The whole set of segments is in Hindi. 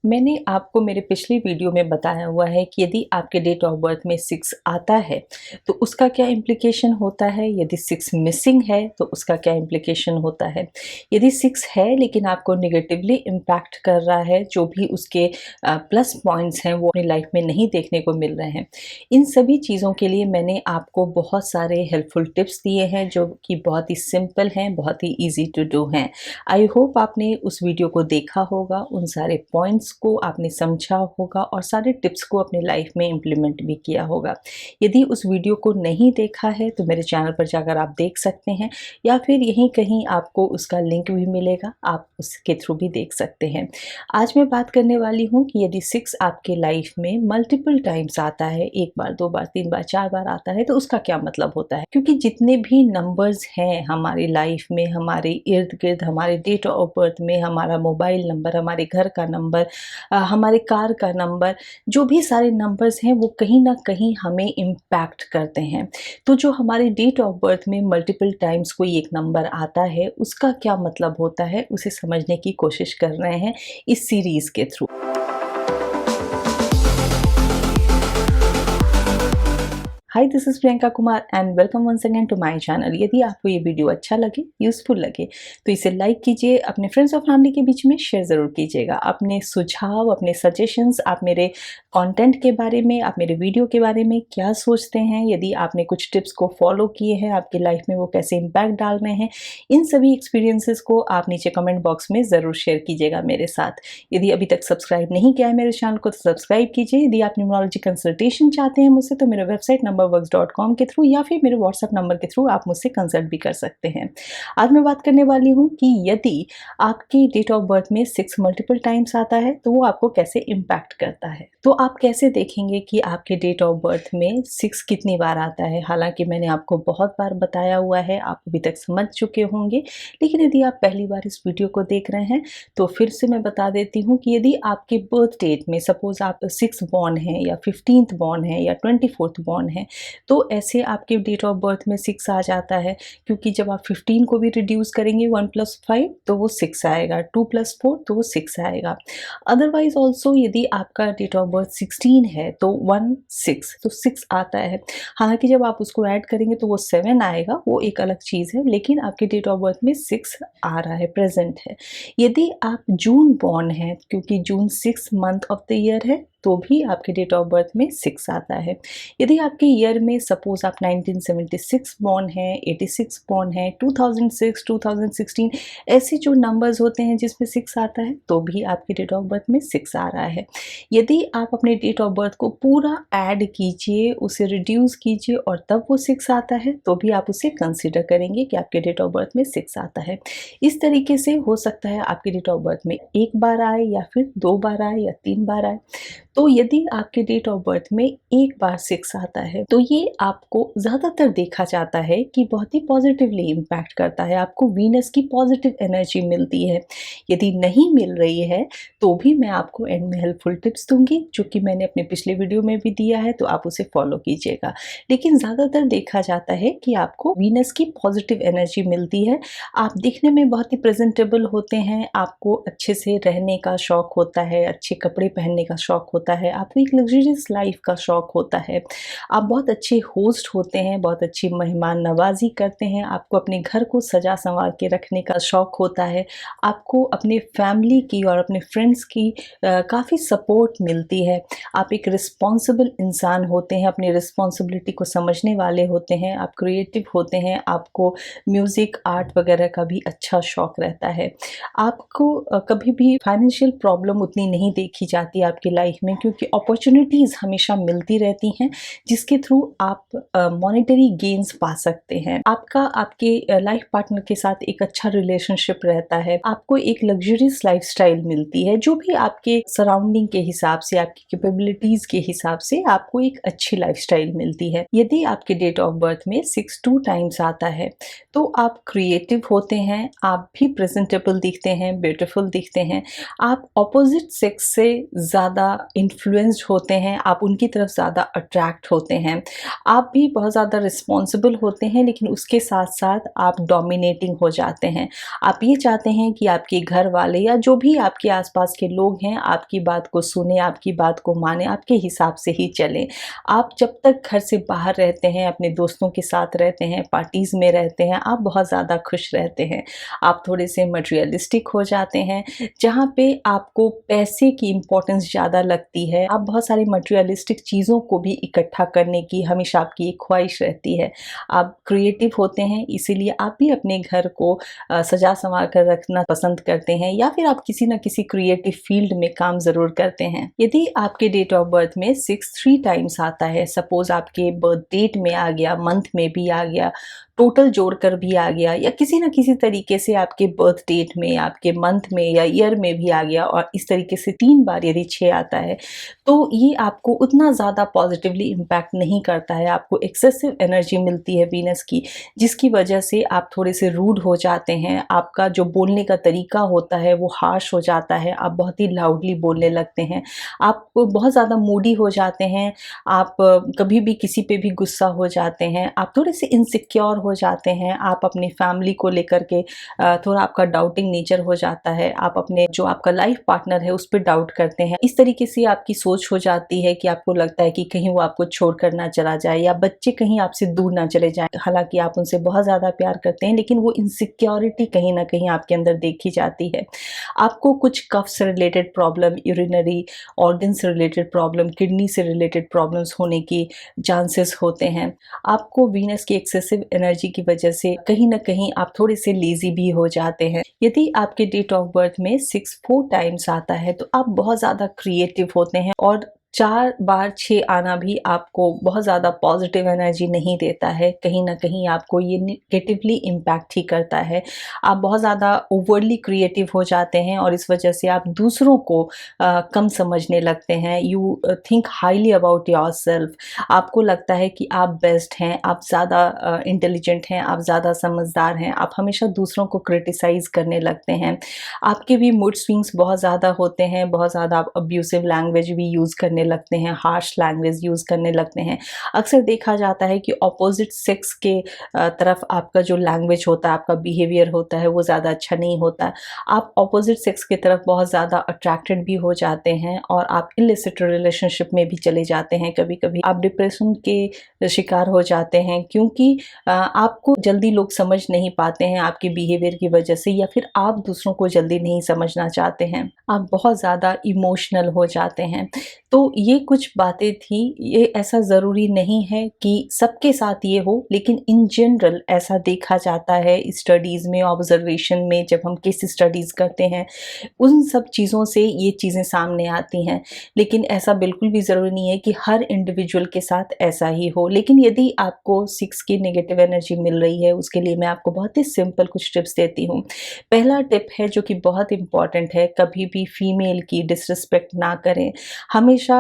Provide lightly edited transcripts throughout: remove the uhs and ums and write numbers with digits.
मैंने आपको मेरे पिछले वीडियो में बताया हुआ है कि यदि आपके डेट ऑफ बर्थ में 6 आता है तो उसका क्या इम्प्लीकेशन होता है, यदि 6 मिसिंग है तो उसका क्या इम्प्लीकेशन होता है। यदि 6 है लेकिन आपको नेगेटिवली इम्पैक्ट कर रहा है, जो भी उसके प्लस पॉइंट्स हैं वो अपनी लाइफ में नहीं देखने को मिल रहे हैं। इन सभी चीज़ों के लिए मैंने आपको बहुत सारे हेल्पफुल टिप्स दिए हैं जो कि बहुत ही सिंपल हैं, बहुत ही ईजी टू डू हैं। आई होप आपने उस वीडियो को देखा होगा, उन सारे पॉइंट्स को आपने समझा होगा और सारे टिप्स को अपनी लाइफ में इम्प्लीमेंट भी किया होगा। यदि उस वीडियो को नहीं देखा है तो मेरे चैनल पर जाकर आप देख सकते हैं, या फिर यहीं कहीं आपको उसका लिंक भी मिलेगा, आप उसके थ्रू भी देख सकते हैं। आज मैं बात करने वाली हूँ कि यदि 6 आपके लाइफ में मल्टीपल टाइम्स आता है, 1 बार, 2 बार, 3 बार, 4 बार आता है, तो उसका क्या मतलब होता है। क्योंकि जितने भी नंबर्स हैं हमारी लाइफ में, हमारे इर्द गिर्द, हमारे डेट ऑफ बर्थ में, हमारा मोबाइल नंबर, हमारे घर का नंबर, हमारे कार का नंबर, जो भी सारे नंबर्स हैं वो कहीं ना कहीं हमें इम्पैक्ट करते हैं। तो जो हमारे डेट ऑफ बर्थ में मल्टीपल टाइम्स कोई एक नंबर आता है, उसका क्या मतलब होता है, उसे समझने की कोशिश कर रहे हैं इस सीरीज के through. Hi, this is Priyanka Kumar and welcome once again to my channel. यदि आपको ये वीडियो अच्छा लगे, यूज़फुल लगे, तो इसे लाइक कीजिए, अपने फ्रेंड्स और फैमिली के बीच में शेयर ज़रूर कीजिएगा। अपने सुझाव, अपने सजेशंस, आप मेरे कंटेंट के बारे में, आप मेरे वीडियो के बारे में क्या सोचते हैं, यदि आपने कुछ टिप्स को फॉलो किए हैं, आपकी लाइफ में वो कैसे इम्पैक्ट डाल रहे हैं, इन सभी एक्सपीरियंसेस को आप नीचे कमेंट बॉक्स में ज़रूर शेयर कीजिएगा मेरे साथ। यदि अभी तक सब्सक्राइब नहीं किया है मेरे चैनल को तो सब्सक्राइब कीजिए। यदि आप न्यूमरोलॉजी कंसल्टेशन चाहते हैं मुझसे तो मेरा वेबसाइट numberworks.com के थ्रू या फिर मेरे व्हाट्सएप नंबर के थ्रू आप मुझसे कंसल्ट भी कर सकते हैं। आज मैं बात करने वाली हूँ कि यदि आपके डेट ऑफ बर्थ में 6 मल्टीपल टाइम्स आता है तो वो आपको कैसे इम्पैक्ट करता है। तो आप कैसे देखेंगे कि आपके डेट ऑफ बर्थ में 6 कितनी बार आता है। हालांकि मैंने आपको बहुत बार बताया हुआ है, आप अभी तक समझ चुके होंगे, लेकिन यदि आप पहली बार इस वीडियो को देख रहे हैं तो फिर से मैं बता देती हूँ कि यदि आपके बर्थ डेट में सपोज आप 6 बॉर्न हैं या 15th बॉर्न है या 24th बॉर्न है, तो ऐसे आपके डेट ऑफ बर्थ में 6 आ जाता है। क्योंकि जब आप 15 को भी रिड्यूस करेंगे 1 + 5 तो वो 6 आएगा, 2 + 4 तो वो 6 आएगा। अदरवाइज ऑल्सो यदि आपका डेट ऑफ बर्थ 16 है तो 1 6 तो 6 आता है। हालांकि जब आप उसको ऐड करेंगे तो वो 7 आएगा, वो एक अलग चीज़ है, लेकिन आपके डेट ऑफ बर्थ में 6 आ रहा है, प्रेजेंट है। यदि आप जून बॉर्न हैं, क्योंकि जून 6 मंथ ऑफ द ईयर है, तो भी आपके डेट ऑफ बर्थ में 6 आता है। यदि आपके ईयर में सपोज आप 1976 बॉर्न हैं, 86 बॉर्न हैं, 2006, 2016, ऐसे जो नंबर्स होते हैं जिसमें 6 आता है, तो भी आपके डेट ऑफ बर्थ में 6 आ रहा है। यदि आप अपने डेट ऑफ बर्थ को पूरा ऐड कीजिए, उसे रिड्यूस कीजिए और तब वो 6 आता है, तो भी आप उसे कंसिडर करेंगे कि आपके डेट ऑफ बर्थ में 6 आता है। इस तरीके से हो सकता है आपके डेट ऑफ बर्थ में 1 बार आए या फिर 2 बार आए या 3 बार आए। तो यदि आपके डेट ऑफ बर्थ में 1 बार 6 आता है तो ये आपको ज़्यादातर देखा जाता है कि बहुत ही पॉजिटिवली इम्पैक्ट करता है, आपको वीनस की पॉजिटिव एनर्जी मिलती है। यदि नहीं मिल रही है तो भी मैं आपको एंड में हेल्पफुल टिप्स दूंगी, जो कि मैंने अपने पिछले वीडियो में भी दिया है, तो आप उसे फॉलो कीजिएगा। लेकिन ज़्यादातर देखा जाता है कि आपको वीनस की पॉजिटिव एनर्जी मिलती है, आप दिखने में बहुत ही प्रेजेंटेबल होते हैं, आपको अच्छे से रहने का शौक होता है, अच्छे कपड़े पहनने का शौक होता है, आपको एक लग्जरियस लाइफ का शौक होता है, आप बहुत अच्छे होस्ट होते हैं, बहुत अच्छी मेहमान नवाजी करते हैं, आपको अपने घर को सजा संवार के रखने का शौक होता है, आपको अपने फैमिली की और अपने फ्रेंड्स की काफ़ी सपोर्ट मिलती है, आप एक रिस्पॉन्सिबल इंसान होते हैं, अपनी रिस्पॉन्सिबिलिटी को समझने वाले होते हैं, आप क्रिएटिव होते हैं, आपको म्यूज़िक, आर्ट वगैरह का भी अच्छा शौक रहता है। आपको कभी भी फाइनेंशियल प्रॉब्लम उतनी नहीं देखी जाती आपकी लाइफ में, क्योंकि अपॉर्चुनिटीज़ हमेशा मिलती रहती हैं जिसके थ्रू आप मॉनेटरी गेन्स पा सकते हैं। आपका आपके लाइफ पार्टनर के साथ एक अच्छा रिलेशनशिप रहता है, आपको एक लग्जरियस लाइफस्टाइल मिलती है, जो भी आपके सराउंडिंग के हिसाब से, आपकी कैपेबिलिटीज़ के हिसाब से आपको एक अच्छी लाइफस्टाइल मिलती है। यदि आपके डेट ऑफ बर्थ में 6 2 टाइम्स आता है तो आप क्रिएटिव होते हैं, आप भी प्रेजेंटेबल दिखते हैं, ब्यूटीफुल दिखते हैं, आप ऑपोजिट सेक्स से ज़्यादा इन्फ्लुएंस्ड होते हैं, आप उनकी तरफ ज़्यादा अट्रैक्ट होते हैं। आप भी बहुत ज़्यादा रिस्पॉन्सिबल होते हैं, लेकिन उसके साथ-साथ आप डोमिनेटिंग हो जाते हैं। आप ये चाहते हैं कि आपके घर वाले या जो भी आपके आस-पास के लोग हैं, आपकी बात को सुनें, आपकी बात को मानें, आपके हिसाब से ही चलें। आप जब तक घर से बाहर रहते हैं, अपने दोस्तों के साथ रहते हैं, पार्टीज़ में रहते हैं, आप बहुत ज़्यादा खुश रहते हैं। आप थोड़े से मटेरियलिस्टिक हो जाते हैं, जहाँ पे आपको पैसे की इम्पोर्टेंस ज़्यादा लगती है। आप बहुत सारी मटेरियलिस्टिक चीज़ों को भी इकट्ठा करने की हमेशा आपकी एक ख्वाहिश रहती है। आप क्रिएटिव होते हैं, इसीलिए आप भी अपने घर को सजा-संवार कर रखना पसंद करते हैं, या फिर आप किसी न किसी क्रिएटिव फील्ड में काम ज़रूर करते हैं। यदि आपके डेट ऑफ बर्थ में 6 3 टाइम्स आता है, सपोज़ आपके बर्थ डेट में आ गया, मंथ में भी आ गया, टोटल जोड़कर भी आ गया, या किसी न किसी तरीके से आपके बर्थ डेट में, आपके मंथ में या ईयर में भी आ गया, और इस तरीके से 3 बार यदि 6 आता है, तो ये आपको उतना ज़्यादा पॉजिटिवली इम्पैक्ट नहीं करता है। आपको एक्सेसिव एनर्जी मिलती है वीनस की, जिसकी वजह से आप थोड़े से रूड हो जाते हैं। आपका जो बोलने का तरीका होता है वो हार्श हो जाता है, आप बहुत ही लाउडली बोलने लगते हैं, आप बहुत ज़्यादा मूडी हो जाते हैं, आप कभी भी किसी पे भी गुस्सा हो जाते हैं, आप थोड़े से इनसिक्योर हो जाते हैं, आप अपनी फैमिली को लेकर के थोड़ा आपका डाउटिंग नेचर हो जाता है, आप अपने जो आपका लाइफ पार्टनर है उस पर डाउट करते हैं। इस तरीके से आपकी सोच हो जाती है कि आपको लगता है कि कहीं वो आपको छोड़कर ना चला जाए, या बच्चे कहीं आपसे दूर ना चले जाएं। हालांकि आप उनसे बहुत ज़्यादा प्यार करते हैं, लेकिन वो इनसिक्योरिटी कहीं ना कहीं आपके अंदर देखी जाती है। आपको कुछ कफ से रिलेटेड प्रॉब्लम, यूरिनरी ऑर्गन से रिलेटेड प्रॉब्लम, किडनी से रिलेटेड प्रॉब्लम्स होने की चांसेस होते हैं। आपको वीनस की एक्सेसिव एनर्जी की वजह से कहीं ना कहीं आप थोड़े से लेजी भी हो जाते हैं। यदि आपके डेट ऑफ बर्थ में 6 4 टाइम्स आता है, तो आप बहुत ज़्यादा क्रिएटिव होते हैं, और 4 बार 6 आना भी आपको बहुत ज़्यादा पॉजिटिव एनर्जी नहीं देता है। कहीं न कहीं आपको ये नेगेटिवली इम्पैक्ट ही करता है। आप बहुत ज़्यादा ओवरली क्रिएटिव हो जाते हैं, और इस वजह से आप दूसरों को कम समझने लगते हैं। You think highly about yourself. आपको लगता है कि आप बेस्ट हैं, आप ज़्यादा इंटेलिजेंट हैं, आप ज़्यादा समझदार हैं, आप हमेशा दूसरों को क्रिटिसाइज़ करने लगते हैं। आपके भी मूड स्विंग्स बहुत ज़्यादा होते हैं, बहुत ज़्यादा आप अब्यूसिव लैंग्वेज भी यूज़ करने लगते हैं, हार्श लैंग्वेज यूज़ करने लगते हैं। अक्सर देखा जाता है कि ऑपोजिट सेक्स के तरफ आपका जो लैंग्वेज होता है, आपका बिहेवियर होता है, वो ज़्यादा अच्छा नहीं होता। आप ऑपोजिट सेक्स की तरफ बहुत ज़्यादा अट्रैक्टेड भी हो जाते हैं, और आप इलिसिट रिलेशनशिप में भी चले जाते हैं। कभी-कभी आप डिप्रेशन के शिकार हो जाते हैं, क्योंकि आपको जल्दी लोग समझ नहीं पाते हैं आपके बिहेवियर की वजह से, या फिर आप दूसरों को जल्दी नहीं समझना चाहते हैं। आप बहुत ज़्यादा इमोशनल हो जाते हैं। तो ये कुछ बातें थी। ये ऐसा ज़रूरी नहीं है कि सबके साथ ये हो, लेकिन इन जनरल ऐसा देखा जाता है स्टडीज़ में, ऑब्जर्वेशन में, जब हम केस स्टडीज़ करते हैं, उन सब चीज़ों से ये चीज़ें सामने आती हैं। लेकिन ऐसा बिल्कुल भी ज़रूरी नहीं है कि हर इंडिविजुअल के साथ ऐसा ही हो। लेकिन यदि आपको 6 की नेगेटिव एनर्जी मिल रही है, उसके लिए मैं आपको बहुत ही सिंपल कुछ टिप्स देती हूँ। पहला टिप है जो कि बहुत इम्पॉर्टेंट है, कभी भी फीमेल की डिसरिस्पेक्ट ना करें। हमेशा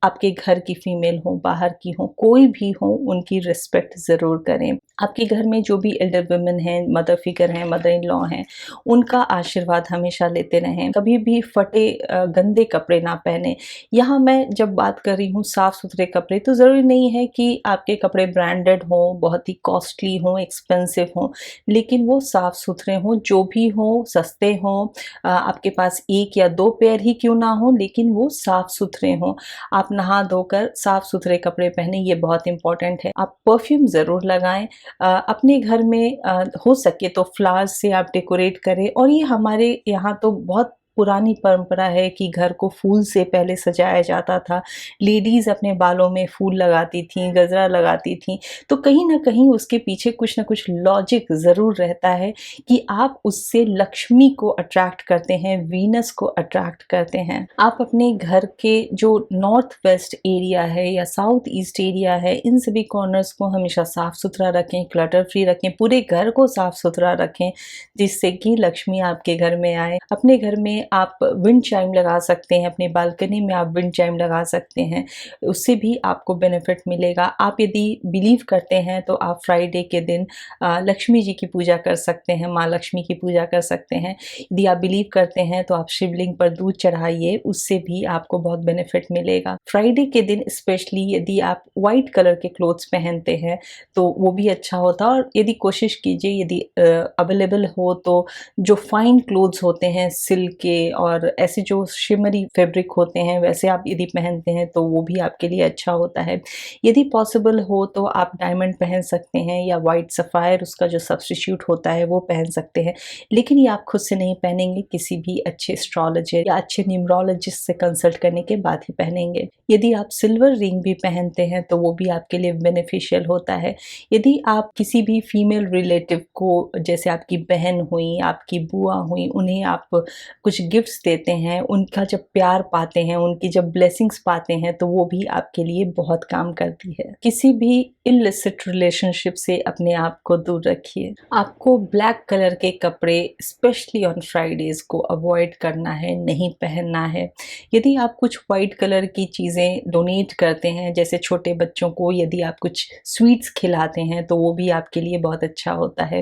आपके घर की फीमेल हो, बाहर की हो, कोई भी हो, उनकी रिस्पेक्ट ज़रूर करें। आपके घर में जो भी एल्डर वुमेन हैं, मदर फिगर हैं, मदर इन लॉ हैं, उनका आशीर्वाद हमेशा लेते रहें। कभी भी फटे गंदे कपड़े ना पहने। यहाँ मैं जब बात कर रही हूँ साफ़-सुथरे कपड़े, तो ज़रूरी नहीं है कि आपके कपड़े ब्रांडेड हों, बहुत ही कॉस्टली हों, एक्सपेंसिव हों, लेकिन वो साफ़-सुथरे हों, जो भी हों, सस्ते हों, आपके पास 1 या 2 पेयर ही क्यों ना हो, लेकिन वो साफ़-सुथरे हों। आप नहा धोकर साफ़-सुथरे कपड़े पहनें, ये बहुत इम्पॉर्टेंट है। आप परफ्यूम ज़रूर लगाएँ। अपने घर में हो सके तो फ्लावर्स से आप डेकोरेट करें, और ये हमारे यहाँ तो बहुत पुरानी परंपरा है कि घर को फूल से पहले सजाया जाता था। लेडीज़ अपने बालों में फूल लगाती थीं, गजरा लगाती थीं, तो कहीं न कहीं उसके पीछे कुछ न कुछ लॉजिक ज़रूर रहता है कि आप उससे लक्ष्मी को अट्रैक्ट करते हैं, वीनस को अट्रैक्ट करते हैं। आप अपने घर के जो नॉर्थ वेस्ट एरिया है या साउथ ईस्ट एरिया है, इन सभी कॉर्नर्स को हमेशा साफ़-सुथरा रखें, क्लटर फ्री रखें, पूरे घर को साफ़-सुथरा रखें, जिससे कि लक्ष्मी आपके घर में आए। अपने घर में आप विंड चाइम लगा सकते हैं, अपने बालकनी में आप विंड चाइम लगा सकते हैं, उससे भी आपको बेनिफिट मिलेगा। आप यदि बिलीव करते हैं तो आप फ्राइडे के दिन लक्ष्मी जी की पूजा कर सकते हैं, माँ लक्ष्मी की पूजा कर सकते हैं। यदि आप बिलीव करते हैं तो आप शिवलिंग पर दूध चढ़ाइए, उससे भी आपको बहुत बेनिफिट मिलेगा। फ्राइडे के दिन स्पेशली यदि आप वाइट कलर के क्लोथ्स पहनते हैं तो वो भी अच्छा होता है। और यदि कोशिश कीजिए, यदि अवेलेबल हो तो जो फाइन क्लोथ्स होते हैं सिल्क के और ऐसे जो शिमरी फैब्रिक होते हैं, वैसे आप यदि पहनते हैं तो वो भी आपके लिए अच्छा होता है। यदि पॉसिबल हो तो आप डायमंड पहन सकते हैं या वाइट सफ़ायर उसका जो सब्स्टिट्यूट होता है वो पहन सकते हैं, लेकिन ये आप खुद से नहीं पहनेंगे, किसी भी अच्छे एस्ट्रोलॉजर या अच्छे न्यूमरोलॉजिस्ट से कंसल्ट करने के बाद ही पहनेंगे। यदि आप सिल्वर रिंग भी पहनते हैं तो वो भी आपके लिए बेनिफिशियल होता है। यदि आप किसी भी फीमेल रिलेटिव को, जैसे आपकी बहन हुई, आपकी बुआ हुई, उन्हें आप कुछ गिफ्ट्स देते हैं, उनका जब प्यार पाते हैं, उनकी जब ब्लेसिंग्स पाते हैं तो वो भी आपके लिए बहुत काम करती है। किसी भी इलिसिट रिलेशनशिप से अपने आप को दूर रखिए। आपको ब्लैक कलर के कपड़े स्पेशली ऑन फ्राइडेज को अवॉइड करना है, नहीं पहनना है। यदि आप कुछ वाइट कलर की चीज़ें डोनेट करते हैं, जैसे छोटे बच्चों को यदि आप कुछ स्वीट्स खिलाते हैं तो वो भी आपके लिए बहुत अच्छा होता है।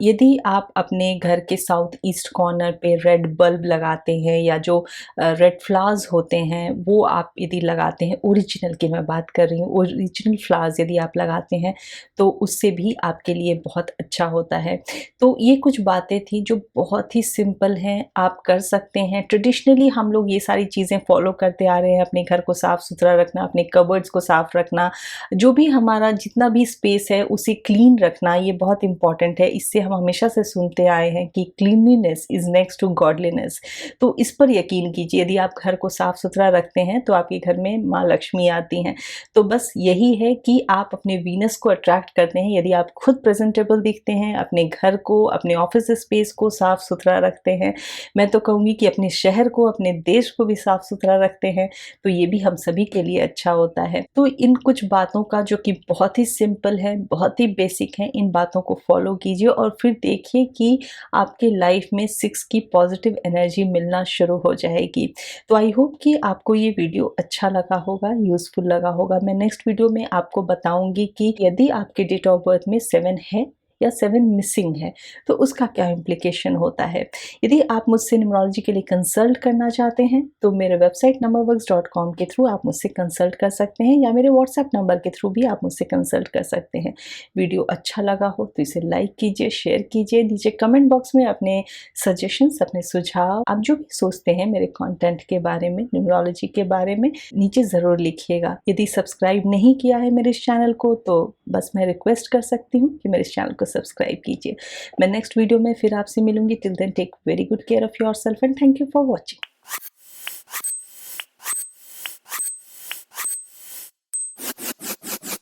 यदि आप अपने घर के साउथ ईस्ट कॉर्नर पे रेड बल्ब लगाते हैं या जो रेड फ्लावर्स होते हैं वो आप यदि लगाते हैं, ओरिजिनल की मैं बात कर रही हूँ, ओरिजिनल फ्लावर्स यदि आप लगाते हैं तो उससे भी आपके लिए बहुत अच्छा होता है। तो ये कुछ बातें थी जो बहुत ही सिंपल हैं, आप कर सकते हैं। ट्रेडिशनली हम लोग ये सारी चीज़ें फॉलो करते आ रहे हैं, अपने घर को साफ़ सुथरा रखना, अपने कबर्ड्स को साफ़ रखना, जो भी हमारा जितना भी स्पेस है उसे क्लीन रखना, ये बहुत इंपॉर्टेंट है। इससे हम हमेशा से सुनते आए हैं कि cleanliness is next to godliness. तो इस पर यकीन कीजिए, यदि आप घर को साफ़ सुथरा रखते हैं तो आपके घर में माँ लक्ष्मी आती हैं। तो बस यही है कि आप अपने वीनस को अट्रैक्ट करते हैं यदि आप खुद प्रेजेंटेबल दिखते हैं, अपने घर को, अपने ऑफिस स्पेस को साफ़ सुथरा रखते हैं। मैं तो कहूँगी कि अपने शहर को, अपने देश को भी साफ़ सुथरा रखते हैं, तो ये भी हम सभी के लिए अच्छा होता है। तो इन कुछ बातों का जो कि बहुत ही सिंपल है, बहुत ही बेसिक है, इन बातों को फॉलो कीजिए और फिर देखिए कि आपके लाइफ में 6 की पॉजिटिव एनर्जी मिलना शुरू हो जाएगी। तो आई होप कि आपको ये वीडियो अच्छा लगा होगा, यूज़फुल लगा होगा। मैं नेक्स्ट वीडियो में आपको बताऊंगी कि यदि आपके डेट ऑफ बर्थ में 7 है या 7 मिसिंग है तो उसका क्या इम्प्लीकेशन होता है। यदि आप मुझसे न्यूमरोलॉजी के लिए कंसल्ट करना चाहते हैं तो मेरे वेबसाइट numberworks.com के थ्रू आप मुझसे कंसल्ट कर सकते हैं या मेरे व्हाट्सएप नंबर के थ्रू भी आप मुझसे कंसल्ट कर सकते हैं। वीडियो अच्छा लगा हो तो इसे लाइक कीजिए, शेयर कीजिए, नीचे कमेंट बॉक्स में अपने सजेशंस, अपने सुझाव, आप जो भी सोचते हैं मेरे कंटेंट के बारे में, न्यूमरोलॉजी के बारे में, नीचे ज़रूर लिखिएगा। यदि सब्सक्राइब नहीं किया है मेरे इस चैनल को तो बस मैं रिक्वेस्ट कर सकती हूँ कि मेरे इस चैनल को सब्सक्राइब कीजिए। मैं नेक्स्ट वीडियो में फिर आपसे मिलूंगी। Till then take very good care of yourself and thank you for watching.